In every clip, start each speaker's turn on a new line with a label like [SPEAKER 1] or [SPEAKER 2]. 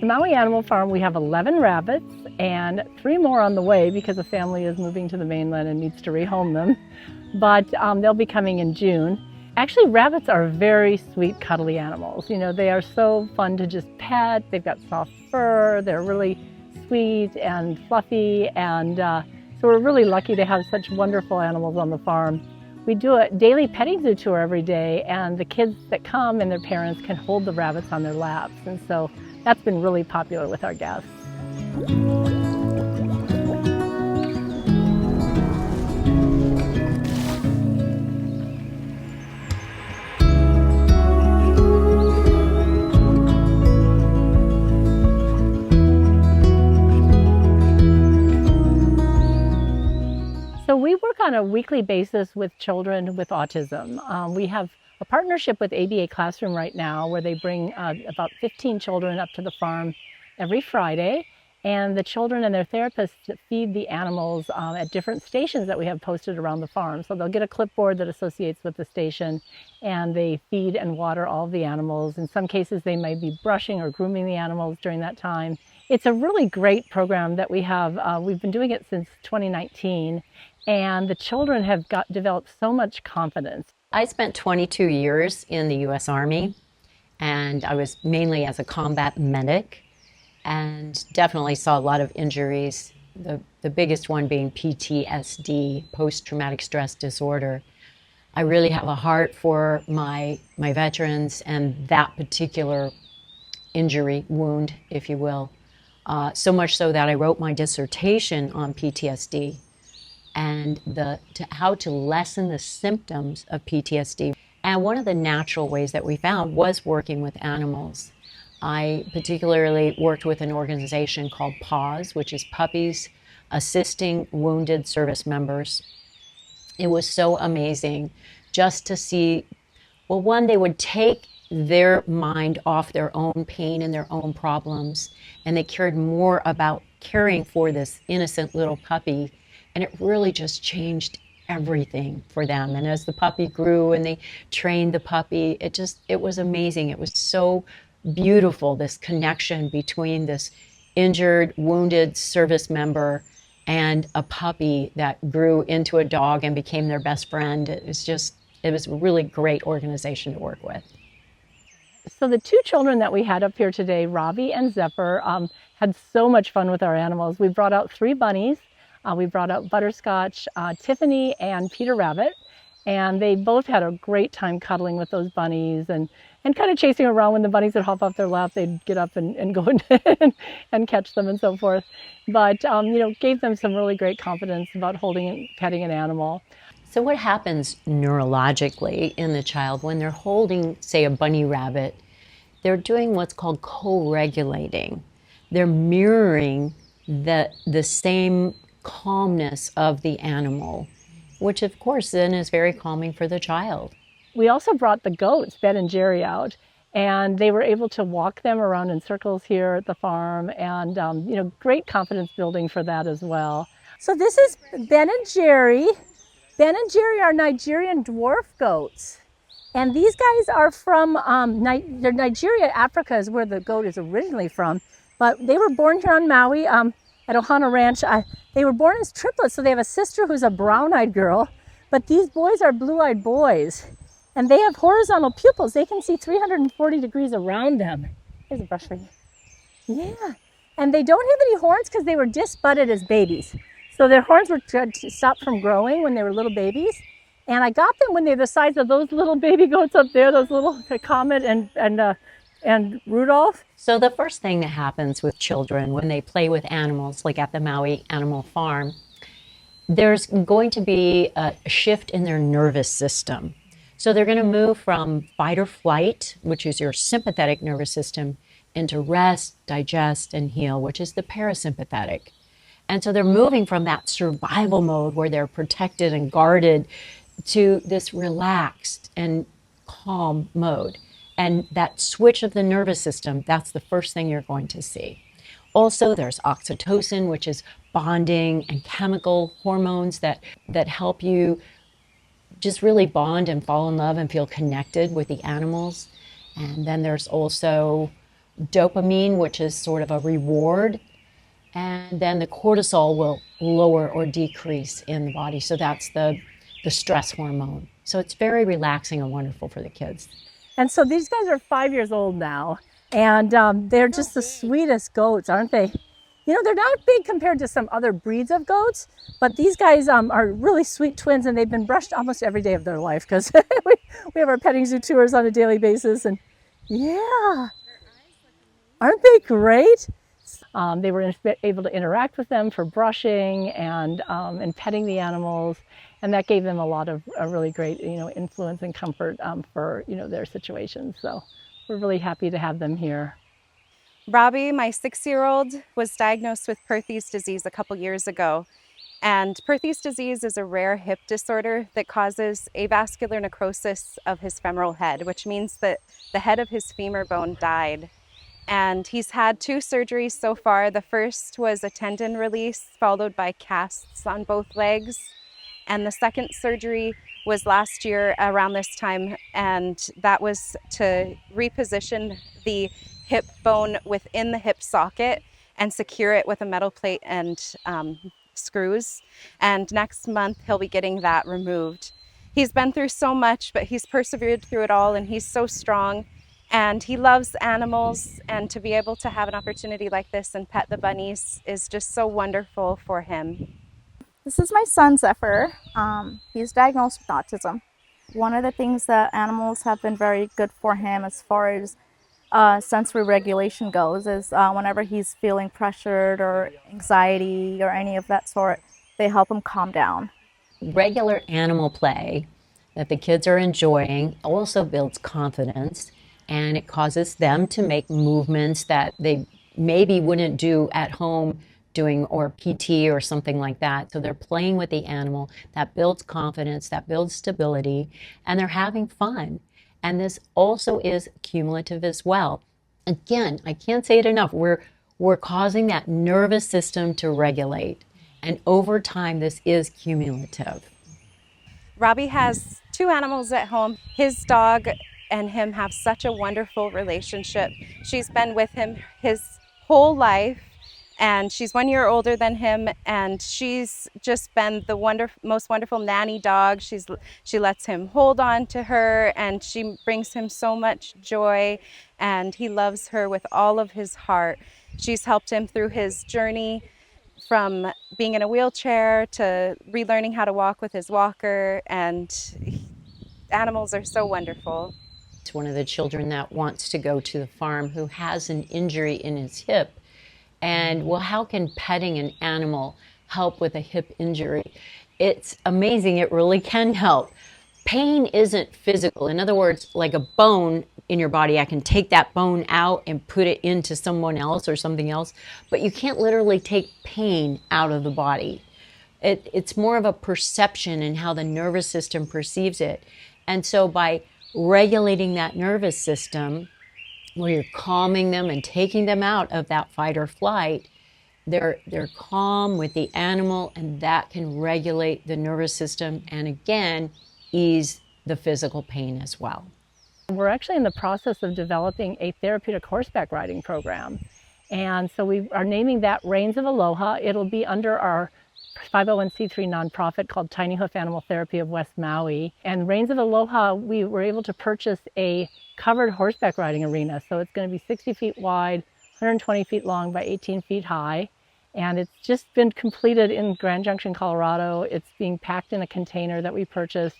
[SPEAKER 1] the Maui Animal Farm, we have 11 rabbits and 3 more on the way because a family is moving to the mainland and needs to rehome them. But they'll be coming in June. Actually, rabbits are very sweet, cuddly animals. You know, they are so fun to just pet. They've got soft fur. They're really sweet and fluffy. And so we're really lucky to have such wonderful animals on the farm. We do a daily petting zoo tour every day, and the kids that come and their parents can hold the rabbits on their laps. And so that's been really popular with our guests. So we work on a weekly basis with children with autism. We have a partnership with ABA Classroom right now where they bring about 15 children up to the farm every Friday, and the children and their therapists feed the animals at different stations that we have posted around the farm. So they'll get a clipboard that associates with the station, and they feed and water all of the animals. In some cases they may be brushing or grooming the animals during that time. It's a really great program that we have. We've been doing it since 2019. And the children have developed so much confidence.
[SPEAKER 2] I spent 22 years in the U.S. Army, and I was mainly as a combat medic, and definitely saw a lot of injuries, the biggest one being PTSD, post-traumatic stress disorder. I really have a heart for my veterans and that particular injury, wound, if you will, so much so that I wrote my dissertation on PTSD and how to lessen the symptoms of PTSD. And one of the natural ways that we found was working with animals. I particularly worked with an organization called PAWS, which is Puppies Assisting Wounded Service Members. It was so amazing just to see, well, one, they would take their mind off their own pain and their own problems, and they cared more about caring for this innocent little puppy. And it really just changed everything for them. And as the puppy grew and they trained the puppy, it was amazing. It was so beautiful, this connection between this injured, wounded service member and a puppy that grew into a dog and became their best friend. It was a really great organization to work with.
[SPEAKER 1] So the 2 children that we had up here today, Ravi and Zephyr, had so much fun with our animals. We brought out 3 bunnies. We brought out Butterscotch, Tiffany, and Peter Rabbit, and they both had a great time cuddling with those bunnies and kind of chasing around. When the bunnies would hop off their lap, they'd get up and go and catch them and so forth. But, you know, gave them some really great confidence about holding and petting an animal.
[SPEAKER 2] So what happens neurologically in the child when they're holding, say, a bunny rabbit? They're doing what's called co-regulating. They're mirroring the same calmness of the animal, which of course then is very calming for the child.
[SPEAKER 1] We also brought the goats, Ben and Jerry, out, and they were able to walk them around in circles here at the farm, and you know, great confidence building for that as well. So this is Ben and Jerry. Ben and Jerry are Nigerian dwarf goats, and these guys are from Nigeria. Africa is where the goat is originally from, but they were born here on Maui at Ohana Ranch. They were born as triplets, so they have a sister who's a brown-eyed girl, but these boys are blue-eyed boys, and they have horizontal pupils. They can see 340 degrees around them. Here's a brush for you. Yeah, and they don't have any horns because they were disbudded as babies. So their horns were stopped from growing when they were little babies, and I got them when they're the size of those little baby goats up there, those little Comet and Rudolph.
[SPEAKER 2] So the first thing that happens with children when they play with animals, like at the Maui Animal Farm, there's going to be a shift in their nervous system. So they're going to move from fight or flight, which is your sympathetic nervous system, into rest, digest, and heal, which is the parasympathetic. And so they're moving from that survival mode where they're protected and guarded to this relaxed and calm mode. And that switch of the nervous system, that's the first thing you're going to see. Also, there's oxytocin, which is bonding and chemical hormones that help you just really bond and fall in love and feel connected with the animals. And then there's also dopamine, which is sort of a reward, and then the cortisol will lower or decrease in the body. So that's the stress hormone. So it's very relaxing and wonderful for the kids.
[SPEAKER 1] And so these guys are 5 years old now, and they're just the sweetest goats, aren't they? You know, they're not big compared to some other breeds of goats, but these guys are really sweet twins, and they've been brushed almost every day of their life because we have our petting zoo tours on a daily basis. And yeah, aren't they great? They were able to interact with them for brushing and petting the animals, and that gave them a lot of really great influence and comfort for their situations. So we're really happy to have them here.
[SPEAKER 3] Robbie, my 6-year-old, was diagnosed with Perthes disease a couple years ago. And Perthes disease is a rare hip disorder that causes avascular necrosis of his femoral head, which means that the head of his femur bone died. And he's had 2 surgeries so far. The first was a tendon release, followed by casts on both legs. And the second surgery was last year around this time, and that was to reposition the hip bone within the hip socket and secure it with a metal plate and screws. And next month, he'll be getting that removed. He's been through so much, but he's persevered through it all, and he's so strong. And he loves animals, and to be able to have an opportunity like this and pet the bunnies is just so wonderful for him.
[SPEAKER 4] This is my son, Zephyr. He's diagnosed with autism. One of the things that animals have been very good for him as far as sensory regulation goes is whenever he's feeling pressured or anxiety or any of that sort, they help him calm down.
[SPEAKER 2] Regular animal play that the kids are enjoying also builds confidence, and it causes them to make movements that they maybe wouldn't do at home doing or PT or something like that. So they're playing with the animal. That builds confidence, that builds stability, and they're having fun. And this also is cumulative as well. Again, I can't say it enough. We're causing that nervous system to regulate. And over time, this is cumulative.
[SPEAKER 3] Robbie has 2 animals at home. His dog and him have such a wonderful relationship. She's been with him his whole life, and she's 1 year older than him, and she's just been the most wonderful nanny dog. She lets him hold on to her, and she brings him so much joy, and he loves her with all of his heart. She's helped him through his journey from being in a wheelchair to relearning how to walk with his walker, and animals are so wonderful.
[SPEAKER 2] It's one of the children that wants to go to the farm who has an injury in his hip. And well, how can petting an animal help with a hip injury? It's amazing. It really can help. Pain isn't physical. In other words, like a bone in your body, I can take that bone out and put it into someone else or something else, but you can't literally take pain out of the body. It's more of a perception and how the nervous system perceives it. And so by regulating that nervous system, where you're calming them and taking them out of that fight or flight, they're calm with the animal, and that can regulate the nervous system and again ease the physical pain as well.
[SPEAKER 1] We're actually in the process of developing a therapeutic horseback riding program, and so we are naming that Reigns of Aloha. It'll be under our 501c3 nonprofit called Tiny Hoof Animal Therapy of West Maui. And Reigns of Aloha, we were able to purchase a covered horseback riding arena. So it's going to be 60 feet wide, 120 feet long by 18 feet high. And it's just been completed in Grand Junction, Colorado. It's being packed in a container that we purchased,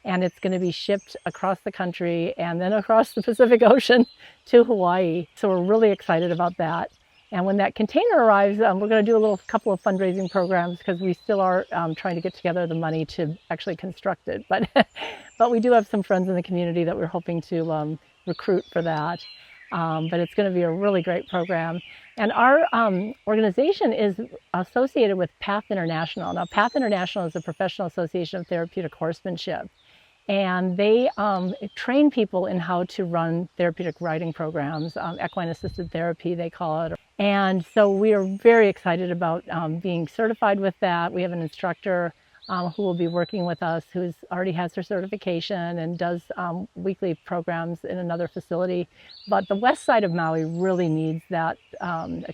[SPEAKER 1] and it's going to be shipped across the country and then across the Pacific Ocean to Hawaii. So we're really excited about that. And when that container arrives, we're going to do a couple of fundraising programs because we still are trying to get together the money to actually construct it. But we do have some friends in the community that we're hoping to recruit for that. But it's going to be a really great program. And our organization is associated with PATH International. Now, PATH International is a professional association of therapeutic horsemanship. And they train people in how to run therapeutic riding programs, equine assisted therapy, they call it. And so we are very excited about being certified with that. We have an instructor who will be working with us, who already has her certification and does weekly programs in another facility. But the west side of Maui really needs that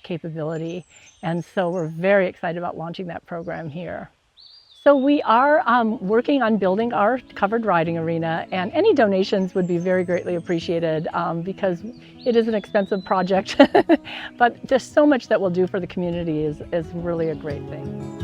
[SPEAKER 1] capability. And so we're very excited about launching that program here. So we are working on building our covered riding arena, and any donations would be very greatly appreciated because it is an expensive project, but just so much that we'll do for the community is really a great thing.